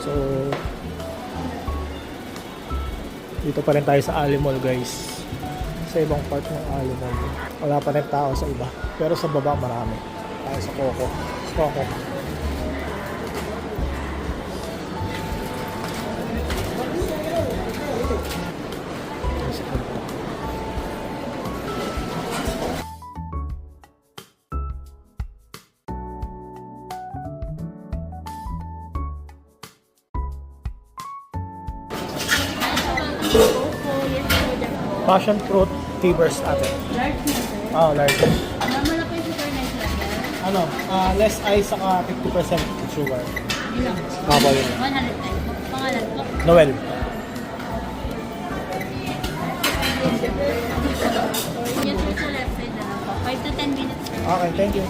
So, dito pa rin tayo sa Ali Mall, guys. Sa ibang part ng Ali Mall. Wala pa rin tao sa iba. Pero sa baba marami. Tayo sa Coco. Coco. Passion fruit tea burst ate. Large na sir. Large. Normal na po yung sugar night level. Less ice saka 50% sugar. Yun lang. Baba yun. 100 pangalan po. Noel. Yes sir, sa left side na lang po. 5 to 10 minutes sir. Okay, thank you.